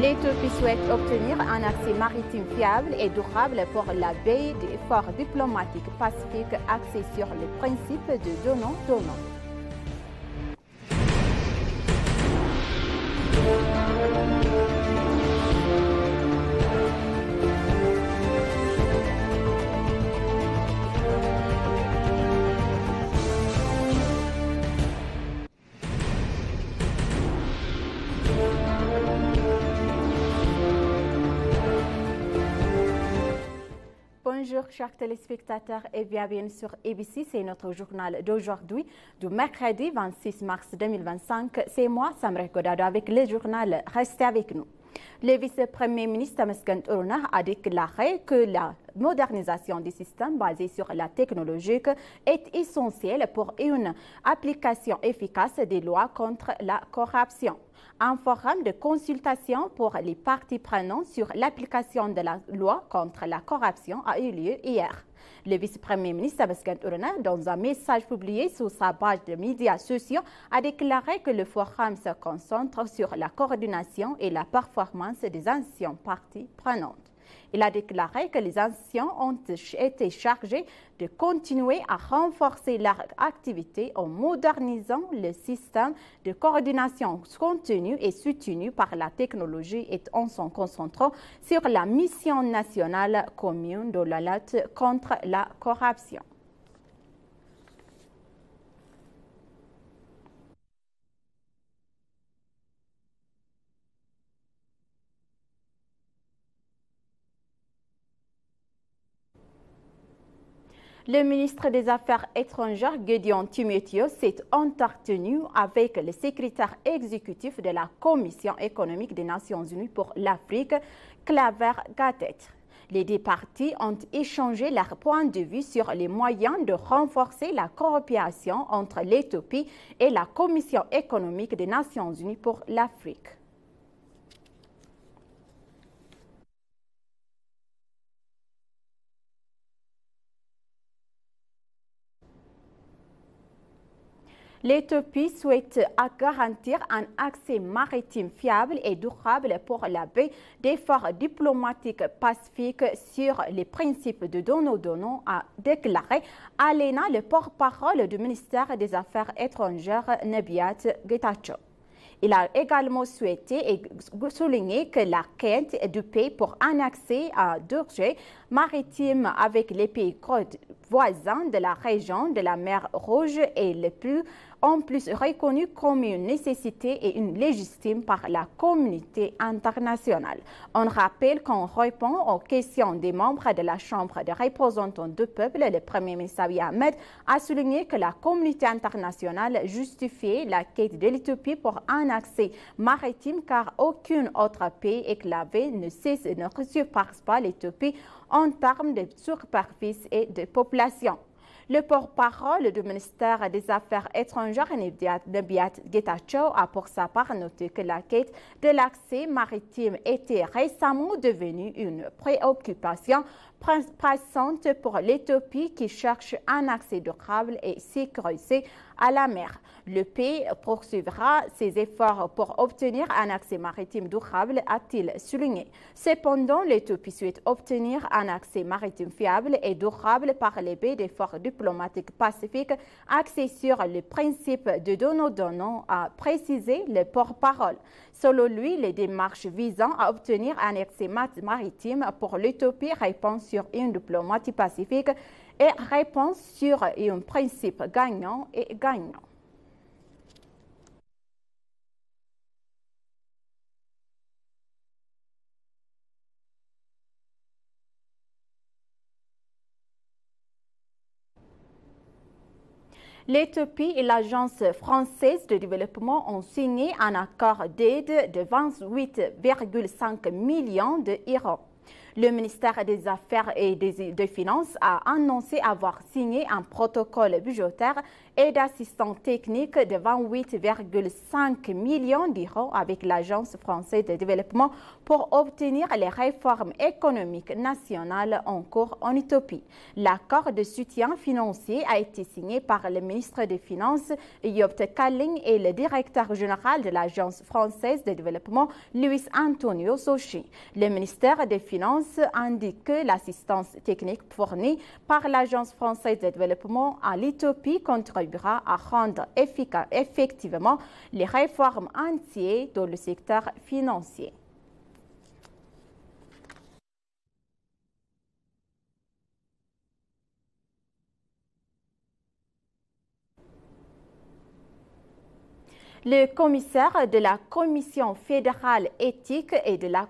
L'Éthiopie souhaite obtenir un accès maritime fiable et durable pour la baie des efforts diplomatiques pacifiques axés sur le principe de donnant-donnant. Bonjour chers téléspectateurs et bienvenue sur ABC, c'est notre journal d'aujourd'hui, du mercredi 26 mars 2025. C'est moi, Samra Godado, avec le journal. Restez avec nous. Le vice-premier ministre Tamaskan Oruna a déclaré que la modernisation des systèmes basés sur la technologie est essentielle pour une application efficace des lois contre la corruption. Un forum de consultation pour les parties prenantes sur l'application de la loi contre la corruption a eu lieu hier. Le vice-premier ministre Tamaskan Oruna, dans un message publié sur sa page de médias sociaux, a déclaré que le forum se concentre sur la coordination et la performance des anciennes parties prenantes. Il a déclaré que les anciens ont été chargés de continuer à renforcer leur activité en modernisant le système de coordination contenue et soutenue par la technologie et en se concentrant sur la mission nationale commune de la lutte contre la corruption. Le ministre des Affaires étrangères, Gideon Timotheo, s'est entretenu avec le secrétaire exécutif de la Commission économique des Nations Unies pour l'Afrique, Claver Gatet. Les deux parties ont échangé leurs points de vue sur les moyens de renforcer la coopération entre l'Éthiopie et la Commission économique des Nations Unies pour l'Afrique. L'Éthiopie souhaite garantir un accès maritime fiable et durable pour la baie d'efforts diplomatiques pacifiques sur les principes de donnant-donnant, a déclaré Alena, le porte-parole du ministère des Affaires étrangères, Nebiat Getachew. Il a également souhaité et souligné que la quête du pays pour un accès à d'urgence maritime avec les pays voisins de la région de la mer Rouge est le plus en plus reconnu comme une nécessité et une légitime par la communauté internationale. On rappelle qu'en répond aux questions des membres de la Chambre des représentants du peuple, le Premier ministre Abiy Ahmed a souligné que la communauté internationale justifiait la quête de l'Éthiopie pour un accès maritime car aucun autre pays éclavé ne surpasse pas l'Éthiopie en termes de superficie et de population. Le porte-parole du ministère des Affaires étrangères, Nebiat Getachew, a pour sa part noté que la quête de l'accès maritime était récemment devenue une préoccupation pressante pour l'Éthiopie qui cherche un accès durable et sécurisé à la mer. Le pays poursuivra ses efforts pour obtenir un accès maritime durable, a-t-il souligné. Cependant, l'Éthiopie souhaite obtenir un accès maritime fiable et durable par les baies d'efforts diplomatiques pacifiques axés sur le principe de donnant-donnant, a précisé le porte-parole. Selon lui, les démarches visant à obtenir un accès maritime pour l'Éthiopie répondent sur une diplomatie pacifique et répondent sur un principe gagnant et gagnant. L'Éthiopie et l'Agence française de développement ont signé un accord d'aide de 28,5 millions d'euros. Le ministère des Affaires et des Finances a annoncé avoir signé un protocole budgétaire et d'assistants techniques de 28,5 millions d'euros avec l'Agence française de développement pour obtenir les réformes économiques nationales en cours en Éthiopie. L'accord de soutien financier a été signé par le ministre des Finances, Job Kalling, et le directeur général de l'Agence française de développement, Luis Antonio Sochi. Le ministère des Finances indique que l'assistance technique fournie par l'Agence française de développement à l'Éthiopie contribuera à rendre effectivement les réformes entières dans le secteur financier. Le commissaire de la Commission fédérale éthique et de la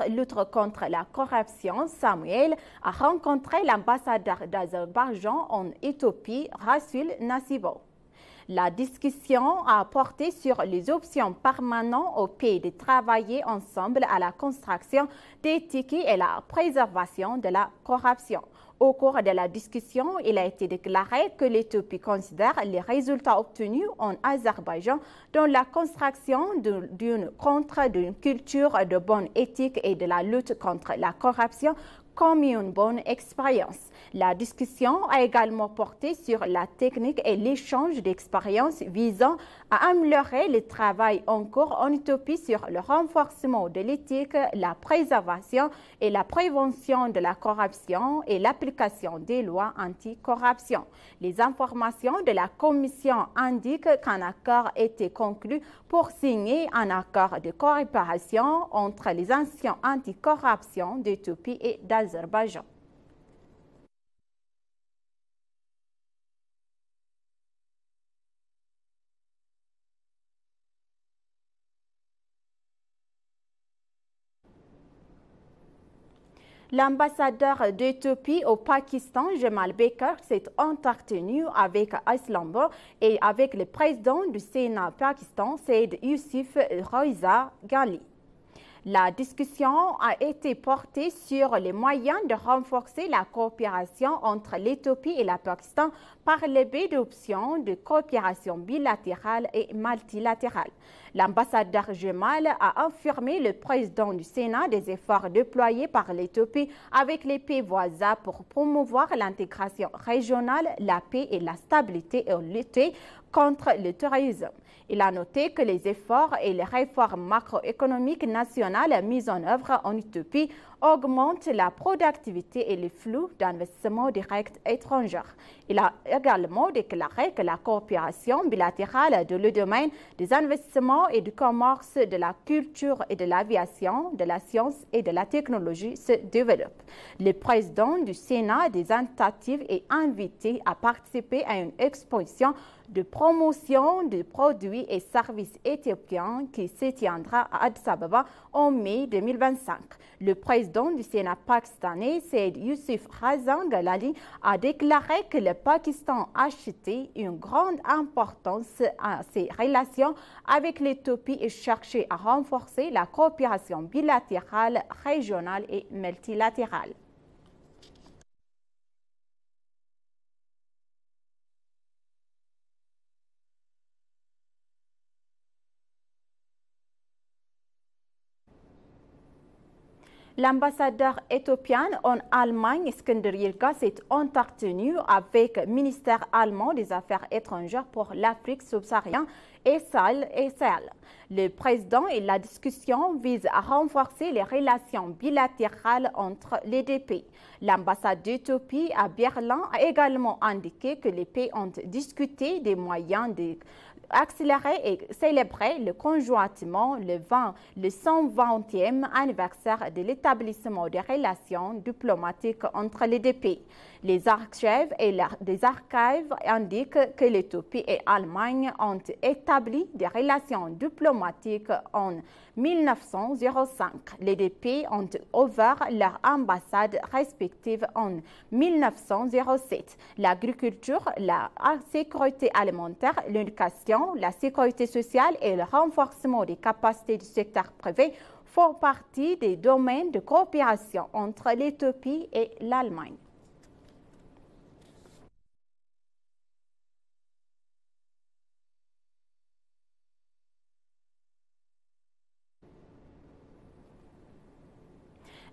lutte contre la corruption, Samuel, a rencontré l'ambassadeur d'Azerbaïdjan en Éthiopie, Rasul Nasibo. La discussion a porté sur les options permanentes au pays de travailler ensemble à la construction d'éthique et la préservation de la corruption. Au cours de la discussion, il a été déclaré que l'Éthiopie considère les résultats obtenus en Azerbaïdjan dans la construction d'une culture de bonne éthique et de la lutte contre la corruption comme une bonne expérience. La discussion a également porté sur la technique et l'échange d'expériences visant à améliorer le travail en cours en Éthiopie sur le renforcement de l'éthique, la préservation et la prévention de la corruption et l'application des lois anti-corruption. Les informations de la Commission indiquent qu'un accord a été conclu pour signer un accord de coopération entre les anciens anti-corruption d'Éthiopie et d'Azerbaïdjan. L'ambassadeur d'Éthiopie au Pakistan, Jamal Baker, s'est entretenu avec Islamabad et avec le président du Sénat pakistan, Said Yousuf Reza Ghali. La discussion a été portée sur les moyens de renforcer la coopération entre l'Éthiopie et le Pakistan par le biais d'options de coopération bilatérale et multilatérale. L'ambassadeur Jamal a affirmé le président du Sénat des efforts déployés par l'Éthiopie avec les pays voisins pour promouvoir l'intégration régionale, la paix et la stabilité et lutter contre le terrorisme. Il a noté que les efforts et les réformes macroéconomiques nationales mises en œuvre en Éthiopie augmentent la productivité et les flux d'investissements directs étrangers. Il a également déclaré que la coopération bilatérale dans le domaine des investissements et du commerce, de la culture et de l'aviation, de la science et de la technologie se développe. Le président du Sénat des tentatives est invité à participer à une exposition de promotion de produits et services éthiopiens qui se tiendra à Addis Ababa en mai 2025. Le président du Sénat pakistanais, Said Yousuf Reza Ghali, a déclaré que le Pakistan achetait une grande importance à ses relations avec l'Éthiopie et cherchait à renforcer la coopération bilatérale, régionale et multilatérale. L'ambassadeur éthiopien en Allemagne, Iskender Yilga, s'est entretenu avec le ministère allemand des Affaires étrangères pour l'Afrique subsaharienne et Sahel. Le président et la discussion visent à renforcer les relations bilatérales entre les deux pays. L'ambassade d'Éthiopie à Berlin a également indiqué que les pays ont discuté des moyens d'accélérer et célébrer conjointement le 120e anniversaire de l'établissement des relations diplomatiques entre les deux pays. Les archives indiquent que l'Éthiopie et l'Allemagne ont établi des relations diplomatiques en 1905. Les deux pays ont ouvert leurs ambassades respectives en 1907. L'agriculture, la sécurité alimentaire, l'éducation, la sécurité sociale et le renforcement des capacités du secteur privé font partie des domaines de coopération entre l'Éthiopie et l'Allemagne.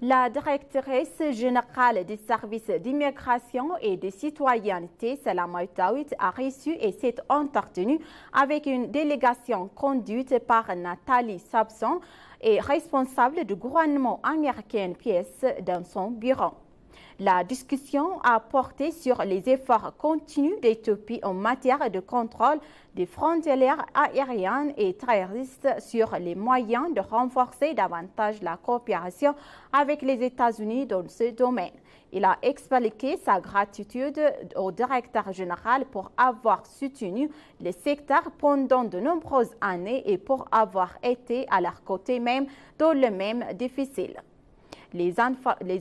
La directrice générale des services d'immigration et de citoyenneté, Salama Daoud, a reçu et s'est entretenue avec une délégation conduite par Nathalie Sabson et responsable du gouvernement américain PS dans son bureau. La discussion a porté sur les efforts continus d'Éthiopie en matière de contrôle des frontières aériennes et terrestres, sur les moyens de renforcer davantage la coopération avec les États-Unis dans ce domaine. Il a expliqué sa gratitude au directeur général pour avoir soutenu le secteur pendant de nombreuses années et pour avoir été à leur côté même dans le même difficile. Les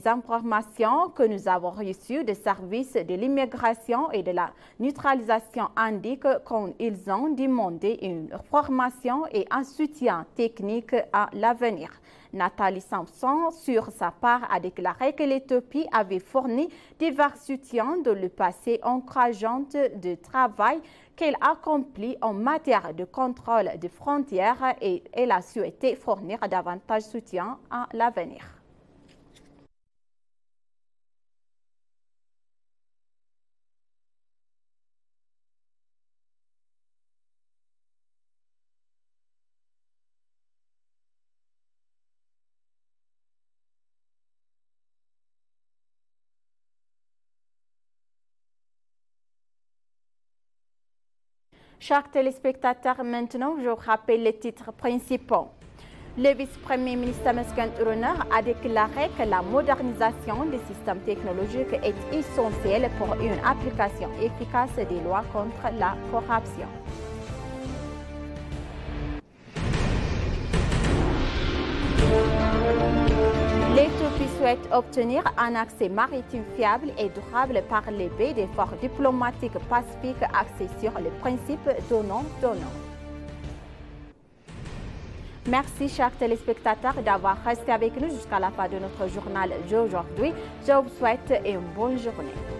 informations que nous avons reçues des services de l'immigration et de la neutralisation indiquent qu'ils ont demandé une formation et un soutien technique à l'avenir. Nathalie Sampson, sur sa part, a déclaré que l'Éthiopie avait fourni divers soutiens dans le passé, encourageant de travail qu'elle accomplit en matière de contrôle des frontières, et elle a souhaité fournir davantage de soutien à l'avenir. Chers téléspectateurs, maintenant, je vous rappelle les titres principaux. Le vice-premier ministre Mesken Turner a déclaré que la modernisation des systèmes technologiques est essentielle pour une application efficace des lois contre la corruption. L'Éthiopie souhaite obtenir un accès maritime fiable et durable par les baies d'efforts diplomatiques pacifiques axés sur le principe donnant-donnant. Merci, chers téléspectateurs, d'avoir resté avec nous jusqu'à la fin de notre journal d'aujourd'hui. Je vous souhaite une bonne journée.